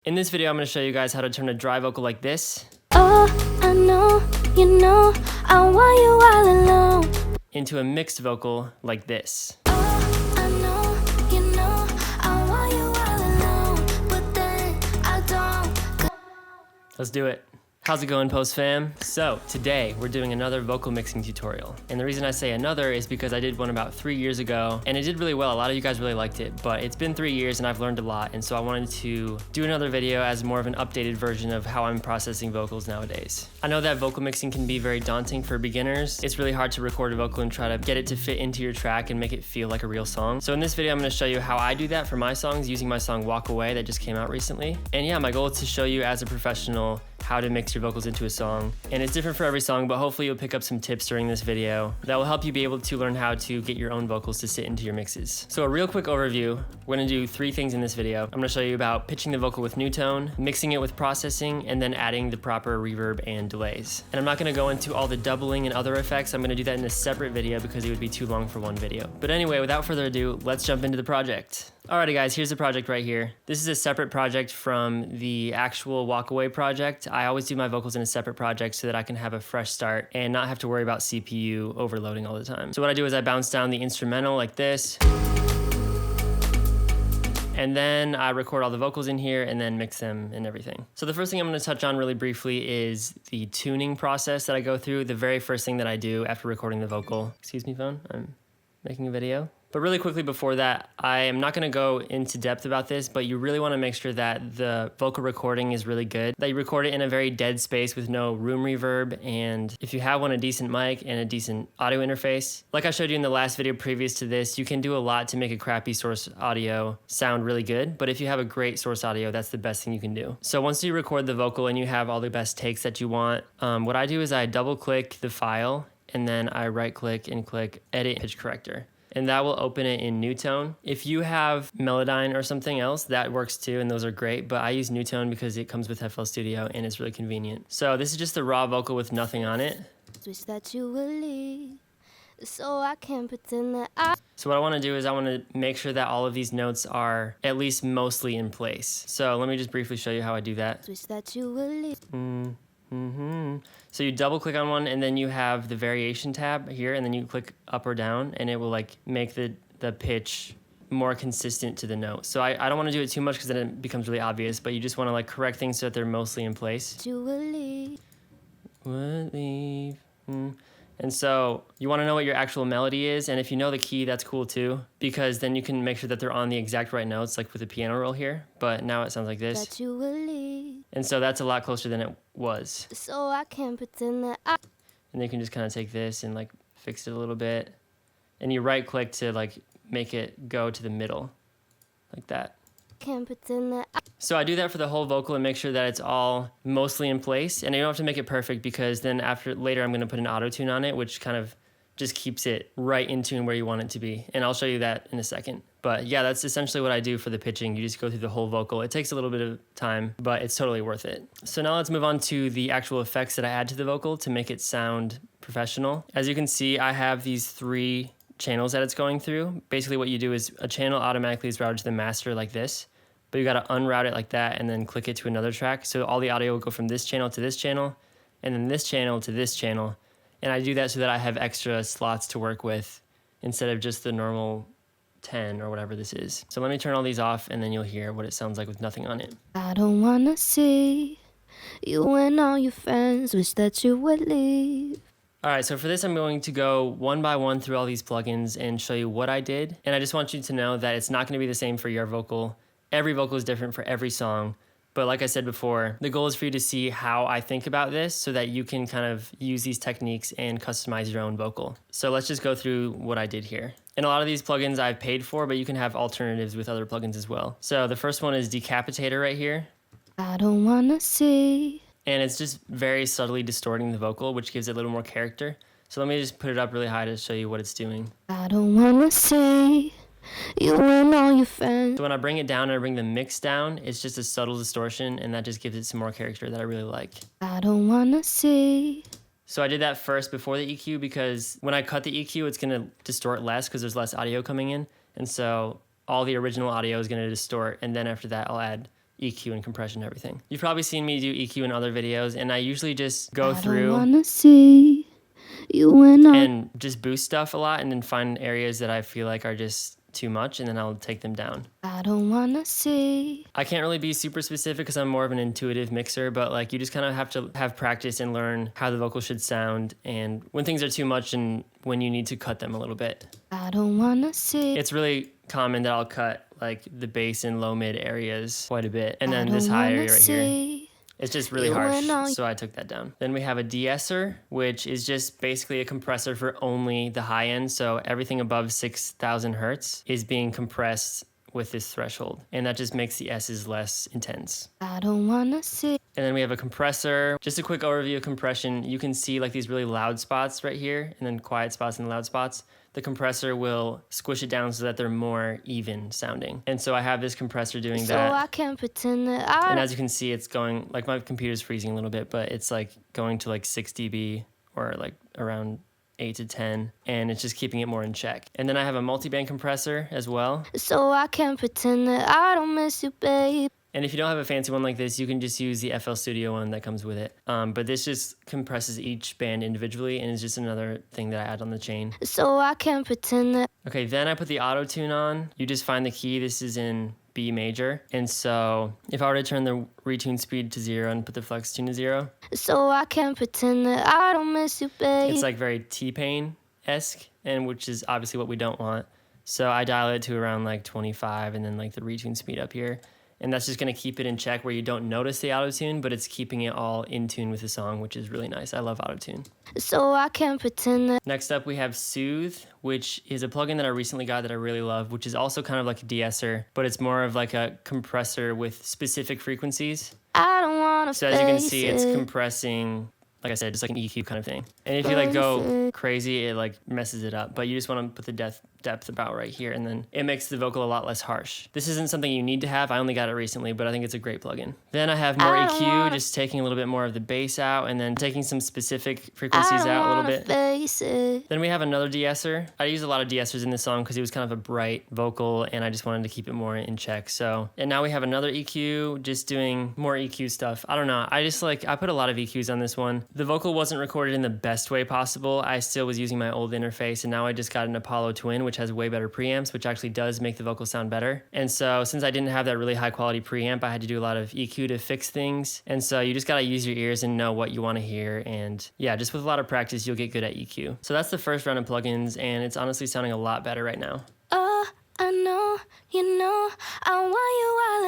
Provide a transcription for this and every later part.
In this video, I'm going to show you guys how to turn a dry vocal like this I know, I want you all alone. into a mixed vocal like this. I know, I want you all alone, but then I don't. Let's do it. How's it going, Post fam? So today we're doing another vocal mixing tutorial. And the reason I say another is because I did one about 3 years ago and it did really well. A lot of you guys really liked it, but it's been 3 years and I've learned a lot. And so I wanted to do another video as more of an updated version of how I'm processing vocals nowadays. I know that vocal mixing can be very daunting for beginners. It's really hard to record a vocal and try to get it to fit into your track and make it feel like a real song. So in this video, I'm gonna show you how I do that for my songs using my song Walk Away that just came out recently. And yeah, my goal is to show you as a professional how to mix your vocals into a song. And it's different for every song, but hopefully you'll pick up some tips during this video that will help you be able to learn how to get your own vocals to sit into your mixes. So a real quick overview, we're gonna do 3 things in this video. I'm gonna show you about pitching the vocal with new tone, mixing it with processing, and then adding the proper reverb and delays. And I'm not gonna go into all the doubling and other effects. I'm gonna do that in a separate video because it would be too long for one video. But anyway, without further ado, let's jump into the project. Alrighty guys, here's the project right here. This is a separate project from the actual Walk Away project. I always do my vocals in a separate project so that I can have a fresh start and not have to worry about CPU overloading all the time. So what I do is I bounce down the instrumental like this, and then I record all the vocals in here and then mix them and everything. So the first thing I'm gonna touch on really briefly is the tuning process that I go through. The very first thing that I do after recording the vocal. Excuse me, phone, I'm making a video. But really quickly before that, I am not gonna go into depth about this, but you really wanna make sure that the vocal recording is really good, that you record it in a very dead space with no room reverb, and if you have one, a decent mic and a decent audio interface. Like I showed you in the last video previous to this, you can do a lot to make a crappy source audio sound really good, but if you have a great source audio, that's the best thing you can do. So once you record the vocal and you have all the best takes that you want, what I do is I double click the file, and then I right click and click Edit Pitch Corrector. And that will open it in New Tone. If you have Melodyne or something else, that works too, and those are great, but I use New Tone because it comes with FL Studio and it's really convenient. So this is just the raw vocal with nothing on it. Wish that you would leave, so I can pretend that So what I wanna do is I wanna make sure that all of these notes are at least mostly in place. So let me just briefly show you how I do that. wish that you would leave. So you double click on one and then you have the variation tab here and then you click up or down and it will like make the pitch more consistent to the note. So I don't want to do it too much because then it becomes really obvious, but you just want to like correct things so that they're mostly in place. You would leave. Would leave. And so you want to know what your actual melody is, and if you know the key, that's cool too, because then you can make sure that they're on the exact right notes, like with the piano roll here, but now it sounds like this. That you would leave. And so that's a lot closer than it was. So I can pretend that And then you can just kind of take this and like fix it a little bit, and you right click to like make it go to the middle, like that. can pretend that So I do that for the whole vocal and make sure that it's all mostly in place, and you don't have to make it perfect because then later I'm going to put an auto tune on it, which kind of just keeps it right in tune where you want it to be, and I'll show you that in a second. But yeah, that's essentially what I do for the pitching. You just go through the whole vocal. It takes a little bit of time, but it's totally worth it. So now let's move on to the actual effects that I add to the vocal to make it sound professional. As you can see, I have these 3 channels that it's going through. Basically what you do is a channel automatically is routed to the master like this, but you gotta unroute it like that and then click it to another track. So all the audio will go from this channel to this channel, and then this channel to this channel. And I do that so that I have extra slots to work with instead of just the normal 10 or whatever this is. So let me turn all these off and then you'll hear what it sounds like with nothing on it. I don't wanna see you and all your friends. Wish that you would leave. All right, so for this, I'm going to go one by one through all these plugins and show you what I did. And I just want you to know that it's not gonna be the same for your vocal. Every vocal is different for every song. But like I said before, the goal is for you to see how I think about this so that you can kind of use these techniques and customize your own vocal. So let's just go through what I did here. And a lot of these plugins I've paid for, but you can have alternatives with other plugins as well. So the first one is Decapitator right here. I don't wanna see. And it's just very subtly distorting the vocal, which gives it a little more character. So let me just put it up really high to show you what it's doing. I don't wanna see you and all your friends. So when I bring it down and I bring the mix down, it's just a subtle distortion, and that just gives it some more character that I really like. I don't wanna see. So I did that first before the EQ because when I cut the EQ, it's gonna distort less because there's less audio coming in. And so all the original audio is gonna distort, and then after that I'll add EQ and compression and everything. You've probably seen me do EQ in other videos, and I usually just go I through don't wanna see you and just boost stuff a lot and then find areas that I feel like are just too much, and then I'll take them down. I don't wanna see. I can't really be super specific because I'm more of an intuitive mixer, but like you just kind of have to have practice and learn how the vocal should sound and when things are too much and when you need to cut them a little bit. I don't wanna see. It's really common that I'll cut like the bass and low mid areas quite a bit, and then this high area right here. It's just really harsh, so I took that down. Then we have a de-esser, which is just basically a compressor for only the high end. So everything above 6,000 hertz is being compressed with this threshold, and that just makes the S's less intense. I don't wanna see. And then we have a compressor. Just a quick overview of compression. You can see like these really loud spots right here, and then quiet spots and loud spots. The compressor will squish it down so that they're more even sounding. And so I have this compressor doing that. So I can't pretend that And as you can see, it's going, like my computer's freezing a little bit, but it's like going to like 6 dB or like around 8 to 10, and it's just keeping it more in check. And then I have a multi-band compressor as well. So I can't pretend that I don't miss you, babe. And if you don't have a fancy one like this, you can just use the FL Studio one that comes with it. But this just compresses each band individually, and it's just another thing that I add on the chain. So I can't pretend that. Okay, then I put the auto tune on. You just find the key. This is in B major. And so if I were to turn the retune speed to 0 and put the flex tune to 0. So I can't pretend that I don't miss you, babe. It's like very T-Pain-esque, and which is obviously what we don't want. So I dial it to around like 25 and then like the retune speed up here. And that's just going to keep it in check where you don't notice the auto-tune, but it's keeping it all in tune with the song, which is really nice. I love auto-tune. So I can't pretend that. Next up, we have Soothe, which is a plugin that I recently got that I really love, which is also kind of like a de-esser, but it's more of like a compressor with specific frequencies. I don't wanna. So as you can see, it's compressing, like I said, just like an EQ kind of thing. And if you like go crazy, it like messes it up. But you just want to put the depth about right here, and then it makes the vocal a lot less harsh. This isn't something you need to have. I only got it recently, but I think it's a great plugin. Then I have more EQ, just taking a little bit more of the bass out, and then taking some specific frequencies out a little bit. Then we have another de-esser. I use a lot of de-essers in this song because it was kind of a bright vocal, and I just wanted to keep it more in check. So, and now we have another EQ, just doing more EQ stuff. I don't know. I put a lot of EQs on this one. The vocal wasn't recorded in the best way possible. I still was using my old interface, and now I just got an Apollo Twin, which has way better preamps, which actually does make the vocal sound better. And so since I didn't have that really high quality preamp, I had to do a lot of EQ to fix things. And so you just gotta use your ears and know what you wanna hear. And yeah, just with a lot of practice, you'll get good at EQ. So that's the first round of plugins, and it's honestly sounding a lot better right now. Oh, I know, you know, I want you all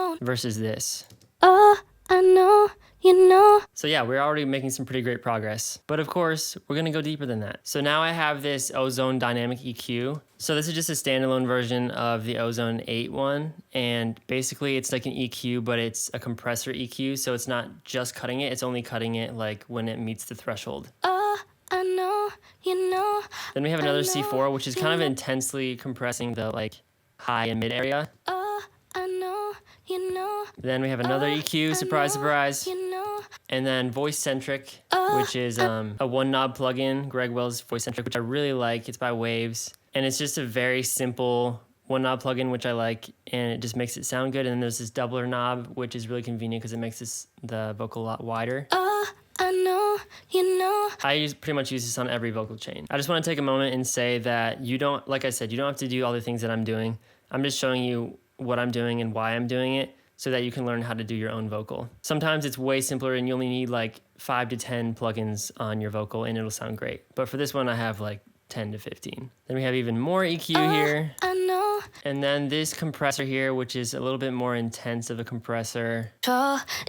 alone. Versus this. Oh, I know, you know. So yeah, we're already making some pretty great progress. But of course, we're gonna go deeper than that. So now I have this Ozone Dynamic EQ. So this is just a standalone version of the Ozone 8 one. And basically it's like an EQ, but it's a compressor EQ. So it's not just cutting it, it's only cutting it like when it meets the threshold. Oh, I know, you know. Then we have another C4, which is kind of intensely compressing the like high and mid area. Oh, I know, you know. Then we have another EQ, surprise, surprise. You know. And then Voice Centric, which is a one knob plugin, Greg Wells Voice Centric, which I really like. It's by Waves. And it's just a very simple one knob plugin, which I like, and it just makes it sound good. And then there's this doubler knob, which is really convenient because it makes the vocal a lot wider. Oh, I know, you know. I pretty much use this on every vocal chain. I just want to take a moment and say that you don't, like I said, you don't have to do all the things that I'm doing. I'm just showing you what I'm doing and why I'm doing it, so that you can learn how to do your own vocal. Sometimes it's way simpler and you only need like 5 to 10 plugins on your vocal and it'll sound great. But for this one, I have like 10 to 15. Then we have even more EQ here. I know. And then this compressor here, which is a little bit more intense of a compressor.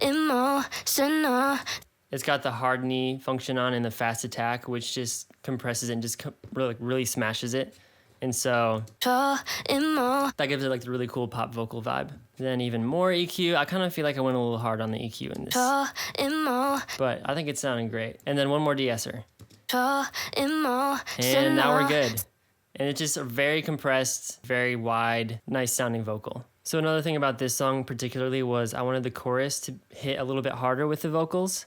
Emotional. It's got the hard knee function on and the fast attack, which just compresses it and just really smashes it. And so that gives it like the really cool pop vocal vibe. Then even more EQ. I kind of feel like I went a little hard on the EQ in this. But I think it's sounding great. And then one more de-esser. And now we're good. And it's just a very compressed, very wide, nice sounding vocal. So another thing about this song particularly was I wanted the chorus to hit a little bit harder with the vocals.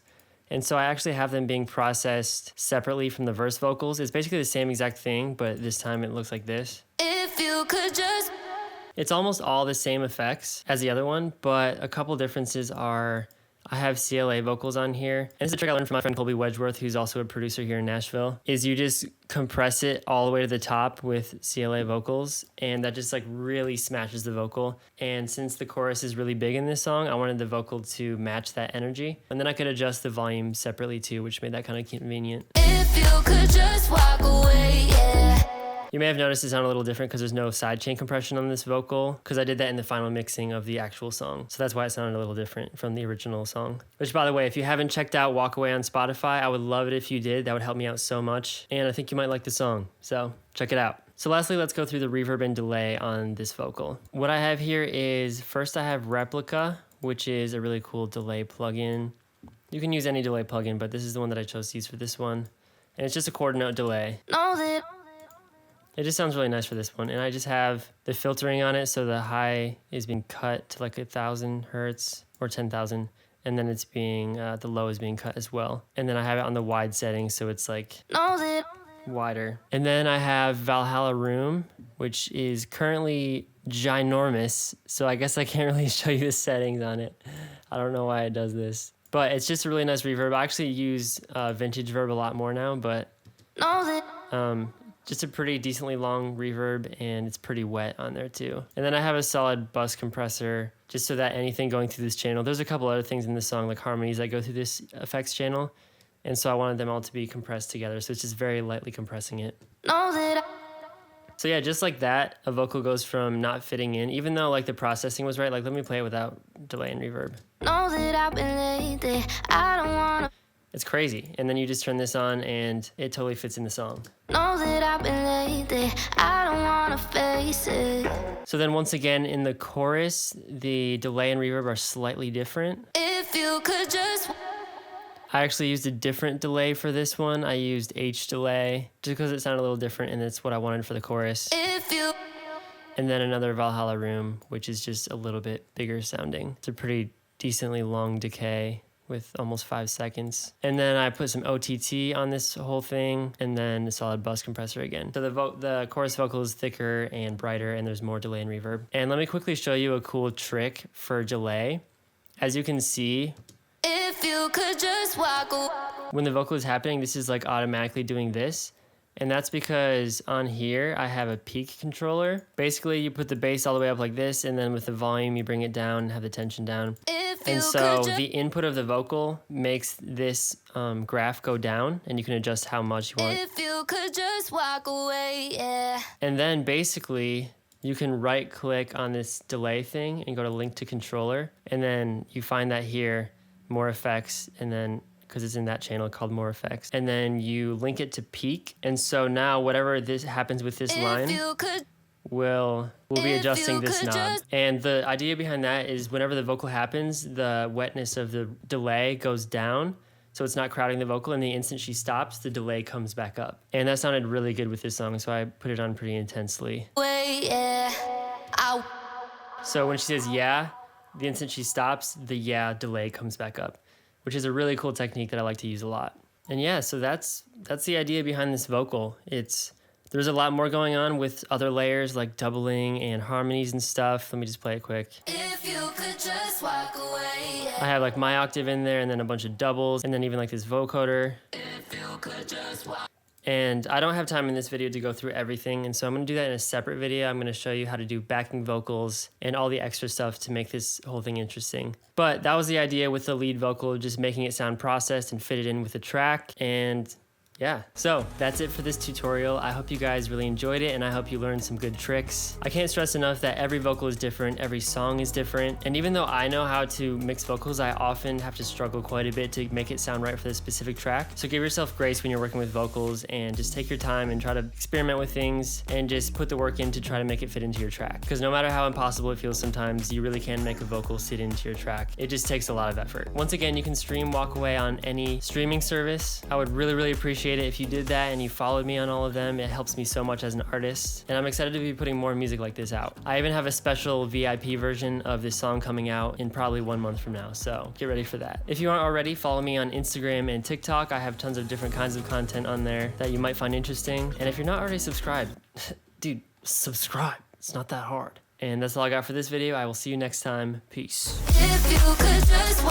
And so I actually have them being processed separately from the verse vocals. It's basically the same exact thing, but this time it looks like this. If you could just... It's almost all the same effects as the other one, but a couple differences are I have CLA vocals on here. And this is a trick I learned from my friend Colby Wedgeworth, who's also a producer here in Nashville, is you just compress it all the way to the top with CLA vocals, and that just like really smashes the vocal. And since the chorus is really big in this song, I wanted the vocal to match that energy. And then I could adjust the volume separately too, which made that kind of convenient. If you could just walk away, yeah. You may have noticed it sounded a little different because there's no sidechain compression on this vocal, because I did that in the final mixing of the actual song. So that's why it sounded a little different from the original song. Which, by the way, if you haven't checked out Walk Away on Spotify, I would love it if you did. That would help me out so much. And I think you might like the song. So check it out. So lastly, let's go through the reverb and delay on this vocal. What I have here is, first I have Replica, which is a really cool delay plugin. You can use any delay plugin, but this is the one that I chose to use for this one. And it's just a quarter note delay. Know that. It just sounds really nice for this one. And I just have the filtering on it, so the high is being cut to like 1,000 hertz or 10,000. And then it's being, the low is being cut as well. And then I have it on the wide setting, so it's like Know that. wider. And then I have Valhalla Room, which is currently ginormous. So I guess I can't really show you the settings on it. I don't know why it does this. But it's just a really nice reverb. I actually use vintage verb a lot more now, but Know that. just a pretty decently long reverb, and it's pretty wet on there too. And then I have a solid bus compressor, just so that anything going through this channel, there's a couple other things in this song, like harmonies that go through this effects channel. And so I wanted them all to be compressed together. So it's just very lightly compressing it. Know that. So yeah, just like that, a vocal goes from not fitting in, even though like the processing was right. Like, let me play it without delay and reverb. Know that I've been lately. I don't wanna. It's crazy. And then you just turn this on and it totally fits in the song. Know that I've been lately. I don't wanna face it. So then once again, in the chorus, the delay and reverb are slightly different. If you could just. I actually used a different delay for this one. I used H delay just because it sounded a little different, and it's what I wanted for the chorus. If you. And then another Valhalla Room, which is just a little bit bigger sounding. It's a pretty decently long decay with almost 5 seconds. And then I put some OTT on this whole thing, and then a solid bus compressor again. So the chorus vocal is thicker and brighter, and there's more delay and reverb. And let me quickly show you a cool trick for delay. As you can see, If you could just walk away. when the vocal is happening, this is like automatically doing this. And that's because on here, I have a peak controller. Basically, you put the bass all the way up like this, and then with the volume, you bring it down and have the tension down. If you And so could the input of the vocal makes this graph go down, and you can adjust how much you want. If you could just walk away, yeah. And then basically, you can right click on this delay thing and go to link to controller. And then you find that here, more effects, and then because it's in that channel called more effects. And then you link it to peak. And so now whatever this happens with this If line, you could. we'll be If adjusting you this could knob. just- And the idea behind that is whenever the vocal happens, the wetness of the delay goes down, so it's not crowding the vocal, and the instant she stops, the delay comes back up. And that sounded really good with this song, so I put it on pretty intensely. Way, yeah. Ow. So when she says yeah, the instant she stops, the yeah delay comes back up, which is a really cool technique that I like to use a lot. And yeah, so that's the idea behind this vocal. There's a lot more going on with other layers like doubling and harmonies and stuff. Let me just play it quick. If you could just walk away, yeah. I have like my octave in there, and then a bunch of doubles, and then even like this vocoder. If you could just walk. And I don't have time in this video to go through everything, and so I'm going to do that in a separate video. I'm going to show you how to do backing vocals and all the extra stuff to make this whole thing interesting. But that was the idea with the lead vocal, just making it sound processed and fit it in with the track. And yeah, so that's it for this tutorial. I hope you guys really enjoyed it, and I hope you learned some good tricks. I can't stress enough that every vocal is different, every song is different, and even though I know how to mix vocals, I often have to struggle quite a bit to make it sound right for this specific track. So give yourself grace when you're working with vocals, and just take your time and try to experiment with things, and just put the work in to try to make it fit into your track. Because no matter how impossible it feels sometimes, you really can make a vocal sit into your track. It just takes a lot of effort. Once again, you can stream Walk Away on any streaming service. I would really appreciate it if you did that and you followed me on all of them. It helps me so much as an artist, and I'm excited to be putting more music like this out. I even have a special VIP version of this song coming out in probably 1 month from now, so get ready for that. If you aren't already, follow me on Instagram and TikTok. I have tons of different kinds of content on there that you might find interesting. And if you're not already subscribed, dude, subscribe. It's not that hard. And that's all I got for this video. I will see you next time. Peace. If you could just